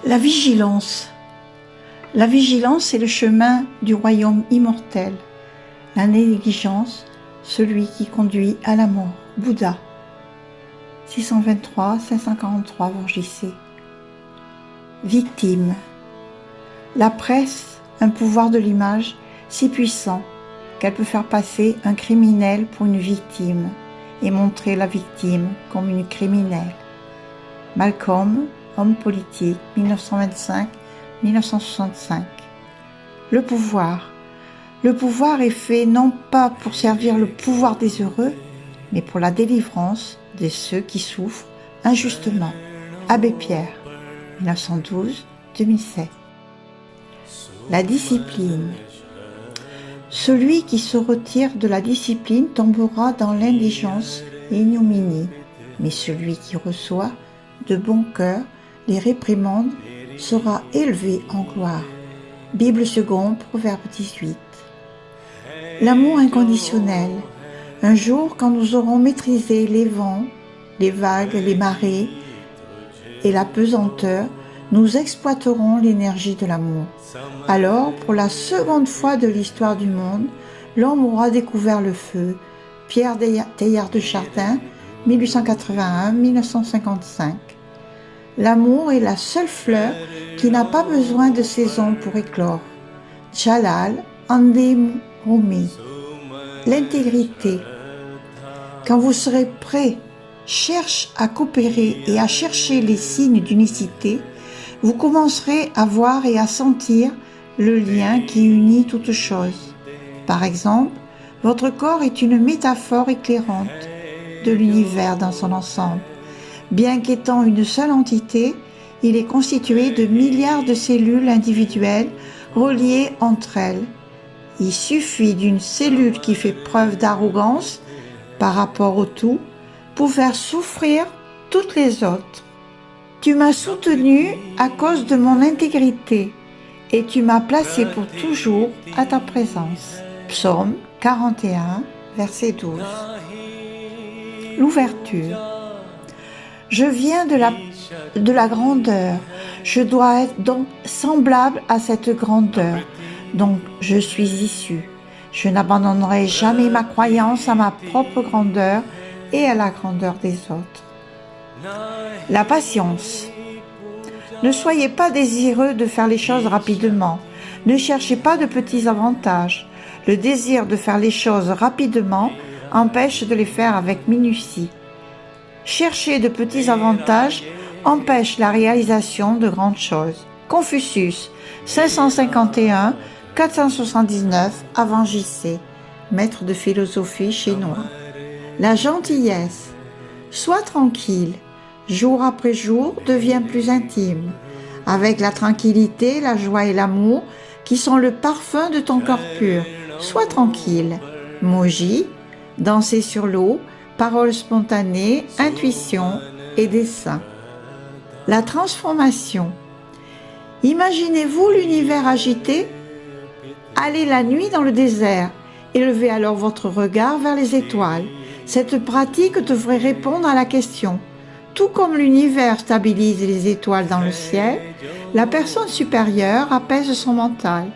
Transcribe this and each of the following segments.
La vigilance. La vigilance est le chemin du royaume immortel. La négligence, celui qui conduit à la mort. Bouddha. 623-543 avant JC. Victime. La presse, un pouvoir de l'image si puissant qu'elle peut faire passer un criminel pour une victime et montrer la victime comme une criminelle. Malcolm, homme politique, 1925-1965. Le pouvoir. Le pouvoir est fait non pas pour servir le pouvoir des heureux, mais pour la délivrance de ceux qui souffrent injustement. Abbé Pierre, 1912-2007. La discipline. Celui qui se retire de la discipline tombera dans l'indigence et l'ignominie, mais celui qui reçoit de bon cœur les réprimandes sera élevé en gloire. Bible seconde, Proverbe 18. L'amour inconditionnel. Un jour, quand nous aurons maîtrisé les vents, les vagues, les marées et la pesanteur, nous exploiterons l'énergie de l'amour. Alors, pour la seconde fois de l'histoire du monde, l'homme aura découvert le feu. Pierre Teilhard de Chardin, 1881-1955. L'amour est la seule fleur qui n'a pas besoin de saison pour éclore. Jalal Andé Rumi. L'intégrité. Quand vous serez prêt, cherche à coopérer et à chercher les signes d'unicité, vous commencerez à voir et à sentir le lien qui unit toutes choses. Par exemple, votre corps est une métaphore éclairante de l'univers dans son ensemble. Bien qu'étant une seule entité, il est constitué de milliards de cellules individuelles reliées entre elles. Il suffit d'une cellule qui fait preuve d'arrogance par rapport au tout pour faire souffrir toutes les autres. Tu m'as soutenu à cause de mon intégrité et tu m'as placé pour toujours à ta présence. Psaume 41, verset 12. L'ouverture. Je viens de la grandeur, je dois être donc semblable à cette grandeur, donc je suis issu. Je n'abandonnerai jamais ma croyance à ma propre grandeur et à la grandeur des autres. La patience. Ne soyez pas désireux de faire les choses rapidement, ne cherchez pas de petits avantages. Le désir de faire les choses rapidement empêche de les faire avec minutie. Chercher de petits avantages empêche la réalisation de grandes choses. Confucius, 551-479 avant JC, maître de philosophie chinois. La gentillesse. Sois tranquille, jour après jour devient plus intime, avec la tranquillité, la joie et l'amour qui sont le parfum de ton corps pur. Sois tranquille. Moji, danser sur l'eau, paroles spontanées, intuition et dessin. La transformation. Imaginez-vous l'univers agité? Allez la nuit dans le désert, élevez alors votre regard vers les étoiles. Cette pratique devrait répondre à la question. Tout comme l'univers stabilise les étoiles dans le ciel, la personne supérieure apaise son mental.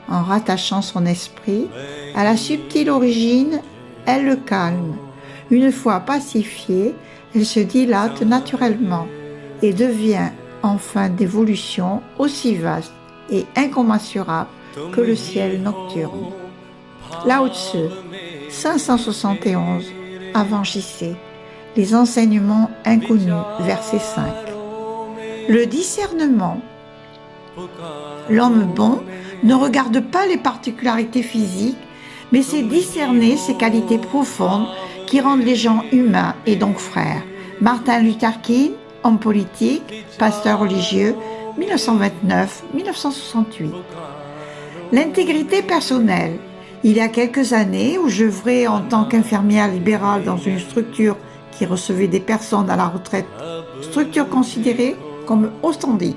En rattachant son esprit à la subtile origine, elle le calme. Une fois pacifiée, elle se dilate naturellement et devient enfin d'évolution aussi vaste et incommensurable que le ciel nocturne. Lao Tzu, 571 avant JC. Les enseignements inconnus, verset 5. Le discernement. L'homme bon ne regarde pas les particularités physiques, mais sait discerner ses qualités profondes qui rendent les gens humains et donc frères. Martin Luther King, homme politique, pasteur religieux, 1929-1968. L'intégrité personnelle. Il y a quelques années où j'œuvrais en tant qu'infirmière libérale dans une structure qui recevait des personnes à la retraite, structure considérée comme haut-standing.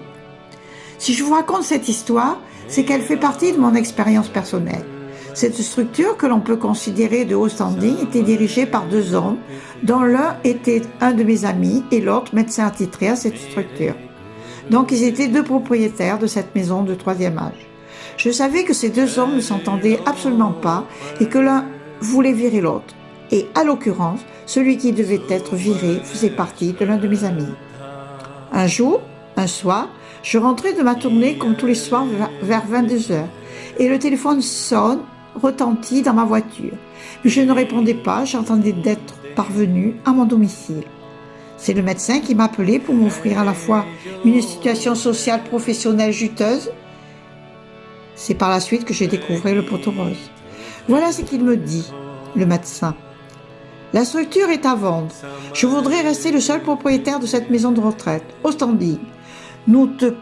Si je vous raconte cette histoire, c'est qu'elle fait partie de mon expérience personnelle. Cette structure, que l'on peut considérer de haut standing, était dirigée par deux hommes, dont l'un était un de mes amis et l'autre médecin attitré à cette structure. Donc ils étaient deux propriétaires de cette maison de troisième âge. Je savais que ces deux hommes ne s'entendaient absolument pas et que l'un voulait virer l'autre. Et à l'occurrence, celui qui devait être viré faisait partie de l'un de mes amis. Un jour, un soir, je rentrais de ma tournée comme tous les soirs vers 22 heures et le téléphone sonne, retentit dans ma voiture. Mais je ne répondais pas, j'entendais d'être parvenu à mon domicile. C'est le médecin qui m'appelait pour m'offrir à la fois une situation sociale professionnelle juteuse. C'est par la suite que j'ai découvert le pot rose. Voilà ce qu'il me dit, le médecin. La structure est à vendre. Je voudrais rester le seul propriétaire de cette maison de retraite, au standing. Nous te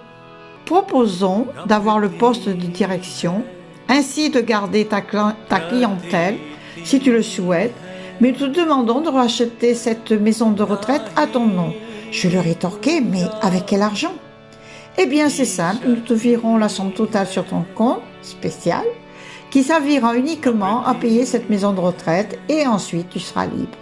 proposons d'avoir le poste de direction, ainsi de garder ta clientèle, si tu le souhaites, mais nous te demandons de racheter cette maison de retraite à ton nom. Je leur ai rétorqué, mais avec quel argent? Eh bien, c'est simple, nous te virons la somme totale sur ton compte spécial, qui servira uniquement à payer cette maison de retraite et ensuite tu seras libre.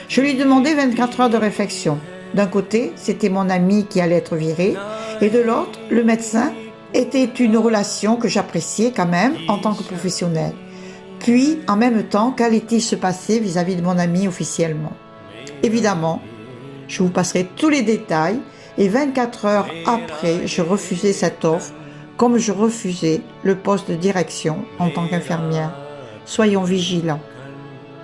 Je lui demandais 24 heures de réflexion. D'un côté, c'était mon ami qui allait être viré et de l'autre, le médecin était une relation que j'appréciais quand même en tant que professionnel. Puis, en même temps, qu'allait-il se passer vis-à-vis de mon ami officiellement? Évidemment, je vous passerai tous les détails et 24 heures après, je refusais cette offre comme je refusais le poste de direction en tant qu'infirmière. Soyons vigilants.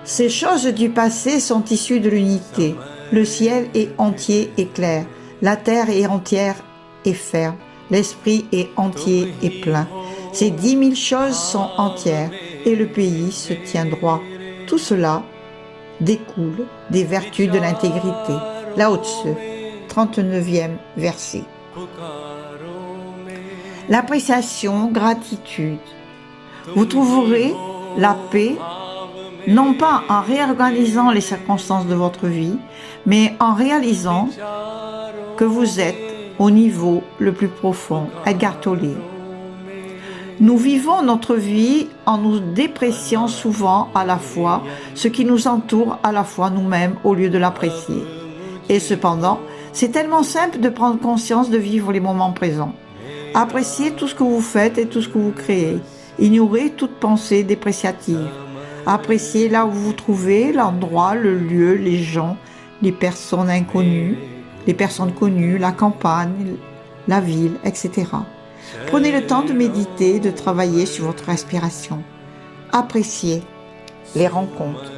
Ces choses du passé sont issues de l'unité. Le ciel est entier et clair. La terre est entière et ferme. L'esprit est entier et plein. Ces 10 000 choses sont entières et le pays se tient droit. Tout cela découle des vertus de l'intégrité. Lao Tzu, 39e verset. L'appréciation, gratitude. Vous trouverez la paix non pas en réorganisant les circonstances de votre vie, mais en réalisant que vous êtes au niveau le plus profond. Edgar Tolle. Nous vivons notre vie en nous dépréciant souvent à la fois ce qui nous entoure à la fois nous-mêmes au lieu de l'apprécier. Et cependant, c'est tellement simple de prendre conscience de vivre les moments présents. Appréciez tout ce que vous faites et tout ce que vous créez. Ignorez toute pensée dépréciative. Appréciez là où vous vous trouvez, l'endroit, le lieu, les gens, les personnes inconnues, les personnes connues, la campagne, la ville, etc. Prenez le temps de méditer, de travailler sur votre respiration. Appréciez les rencontres.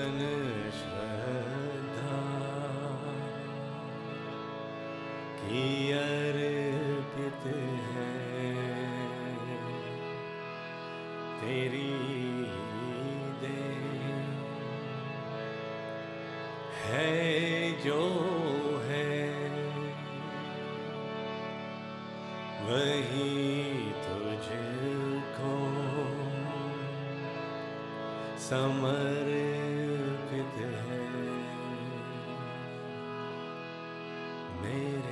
है जो है वही तुझको समर्पित है मेरे